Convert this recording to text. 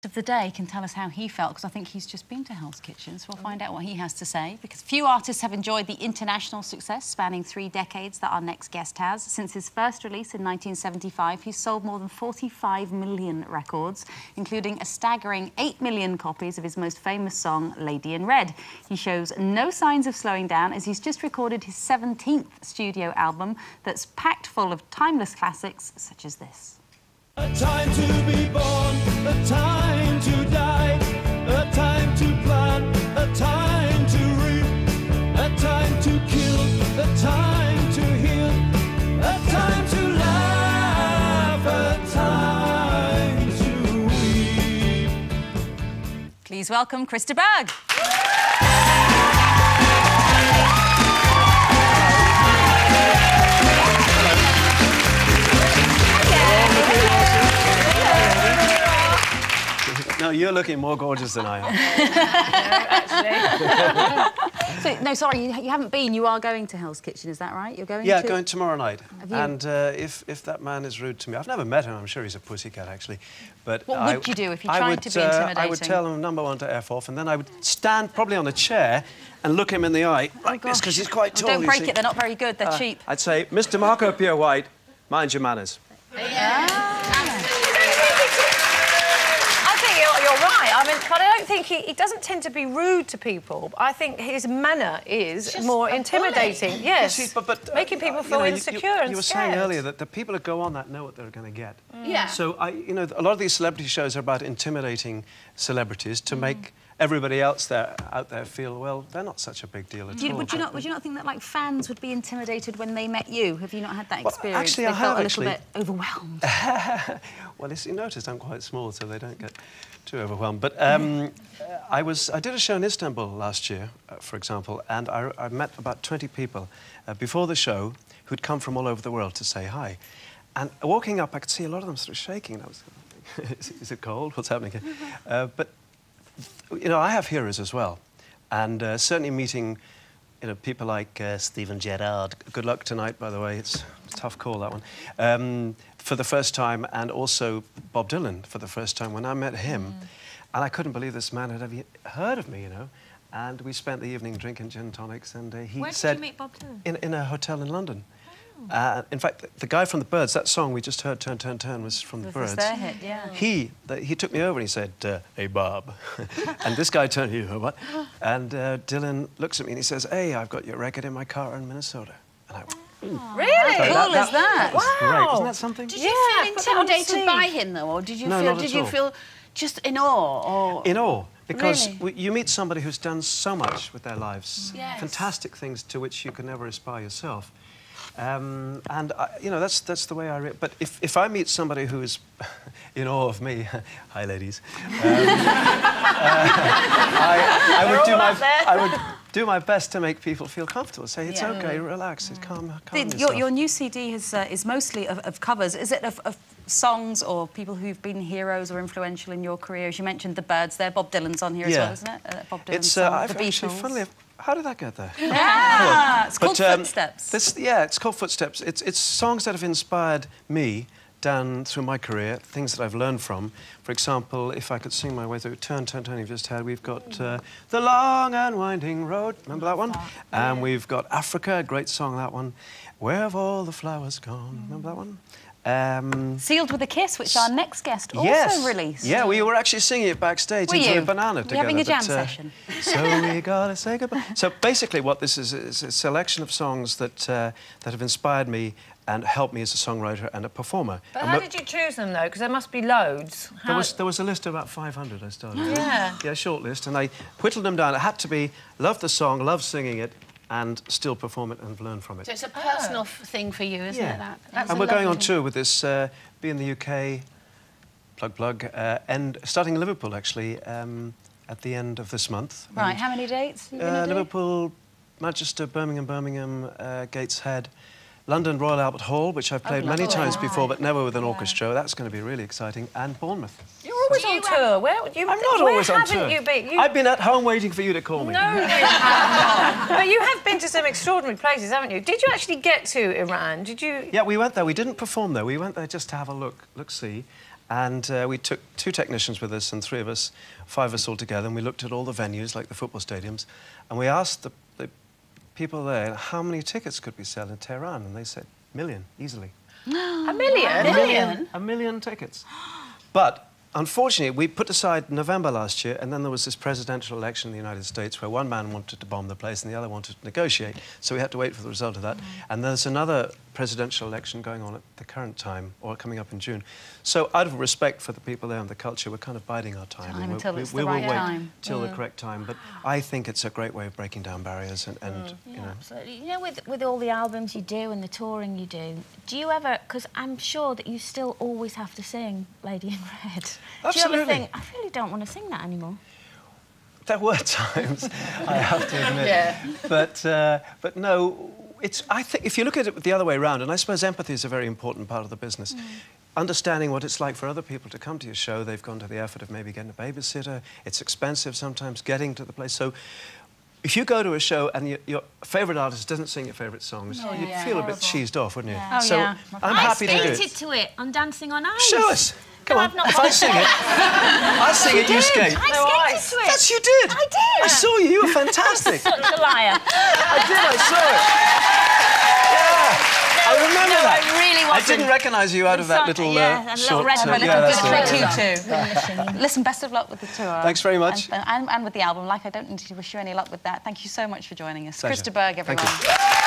Of the day can tell us how he felt, because I think he's just been to Hell's Kitchen, so we'll find out what he has to say, because few artists have enjoyed the international success spanning 3 decades that our next guest has. Since his first release in 1975, he's sold more than 45 million records, including a staggering 8 million copies of his most famous song, Lady in Red. He shows no signs of slowing down, as he's just recorded his 17th studio album that's packed full of timeless classics such as this. A time to be born, a time to die, a time to plant, a time to reap, a time to kill, a time to heal, a time to laugh, a time to weep. Please welcome Chris de Burgh. No, you're looking more gorgeous than I am. Actually. So, no, sorry, you haven't been. You are going to Hell's Kitchen, is that right? You're going Yeah, to... going tomorrow night. Have you... And if that man is rude to me... I've never met him, I'm sure he's a pussycat, actually. But what would you do if he tried to be intimidating? I would tell him, number one, to F off, and then I would stand probably on a chair and look him in the eye, like this, because he's quite tall. Don't break it, they're not very good, they're cheap. I'd say, Mr. Marco Pierre White, mind your manners. You're right. I mean, but I don't think he doesn't tend to be rude to people. I think his manner is more intimidating. Yes, but making people feel insecure and scared. You were saying earlier that the people that go on that know what they're going to get. Yeah. So you know, a lot of these celebrity shows are about intimidating celebrities to make everybody else out there feel, well, they're not such a big deal at all. Would you not think that, like, fans would be intimidated when they met you? Have you not had that experience? Well, actually, they I felt have, a little bit overwhelmed. Well, you noticed I'm quite small, so they don't get too overwhelmed. But I did a show in Istanbul last year, for example, and I met about 20 people before the show who'd come from all over the world to say hi. And walking up, I could see a lot of them sort of shaking. And I was is it cold? What's happening here? But you know, I have heroes as well, and certainly meeting, you know, people like Steven Gerrard. Good luck tonight, by the way. It's a tough call, that one. For the first time, and also Bob Dylan for the first time when I met him, and I couldn't believe this man had ever heard of me, you know. And we spent the evening drinking gin tonics, and he Where said, did you meet Bob Dylan? In a hotel in London. In fact, the guy from the Byrds, that song we just heard, Turn, Turn, Turn, was from the Byrds. Their hit, yeah. He took me over and he said, hey, Bob. And this guy turned, you know what? And Dylan looks at me and he says, hey, I've got your record in my car in Minnesota. And I went, really? How cool is that? Wow. Great. Isn't that something? Did you feel intimidated by him, though, or did you feel just in awe? Or... In awe. Because really? you meet somebody who's done so much with their lives, fantastic things to which you can never aspire yourself. And you know, that's the way I. But if I meet somebody who is in awe of me, hi ladies, I would do my best to make people feel comfortable. Say it's okay, relax, it's calm yourself. Your new CD is mostly of covers. Is it of songs or people who've been heroes or influential in your career? As you mentioned, the Byrds there. Bob Dylan's on here as well, isn't it? Bob Dylan's song, the Beatles. Funnily, how did that get there? Yeah, it's called Foosteps. It's called Footsteps. It's songs that have inspired me down through my career, things that I've learned from. For example, if I could sing my way through Turn, Turn, Turn, you've just had, we've got The Long and Winding Road, remember that one? And we've got Africa, a great song, that one. Where have all the flowers gone, remember that one? Sealed with a Kiss, which our next guest also released. Yeah, we were actually singing it backstage into a banana together. Were you having a jam session? So we gotta say goodbye. So basically what this is a selection of songs that have inspired me and helped me as a songwriter and a performer. But how did you choose them, though? Because there must be loads. There was a list of about 500 I started with. Yeah. Yeah, a short list, and I whittled them down. It had to be love the song, love singing it, and still perform it and learn from it. So it's a personal thing for you, isn't it? And we're going on tour with this, be in the UK, plug, and starting in Liverpool, actually, at the end of this month. Right, how many dates are you going to do? Liverpool, Manchester, Birmingham, Gateshead, London Royal Albert Hall, which I've played many times before, but never with an orchestra. That's going to be really exciting. And Bournemouth. You're always on tour. I'm not always on tour. You been? I've been at home waiting for you to call me. No, you haven't. But you have been to some extraordinary places, haven't you? Did you actually get to Iran? Did you? Yeah, we went there. We didn't perform there. We went there just to have a look-see. And we took 2 technicians with us and 3 of us, 5 of us all together, and we looked at all the venues, like the football stadiums, and we asked the people there how many tickets could we sell in Tehran, and they said, 1 million, easily. A million? A million tickets. But unfortunately, we put aside November last year, and then there was this presidential election in the United States where one man wanted to bomb the place and the other wanted to negotiate, so we had to wait for the result of that. And there's another presidential election going on at the current time, or coming up in June. So out of respect for the people there and the culture, we're kind of biding our time. And until it's we the right will wait time. till the correct time. But I think it's a great way of breaking down barriers and you know. Absolutely. You know, with all the albums you do and the touring you do you ever, because I'm sure that you still always have to sing Lady in Red. Absolutely. Do you ever think, I really don't want to sing that anymore? There were times, I have to admit. But no, I think if you look at it the other way around, and I suppose empathy is a very important part of the business, understanding what it's like for other people to come to your show, they've gone to the effort of maybe getting a babysitter, it's expensive sometimes getting to the place. So if you go to a show and your favourite artist doesn't sing your favourite songs, you'd feel a bit cheesed off, wouldn't you? Oh, so yeah. I'm happy to do I it. skated to it on Dancing on Ice. Show us. Come on, I've not if I sing it, I sing it, you skate. I skated to it. Yes, you did. I did. I saw you. You were fantastic. Such a liar. I did. I saw it. Yeah. I remember that. I really I didn't recognise you out of that little short. red yeah, little that's good it. tutu. Listen, best of luck with the tour. Thanks very much. And with the album. Like, I don't need to wish you any luck with that. Thank you so much for joining us. Pleasure. Krista Berg, everyone. Thank you.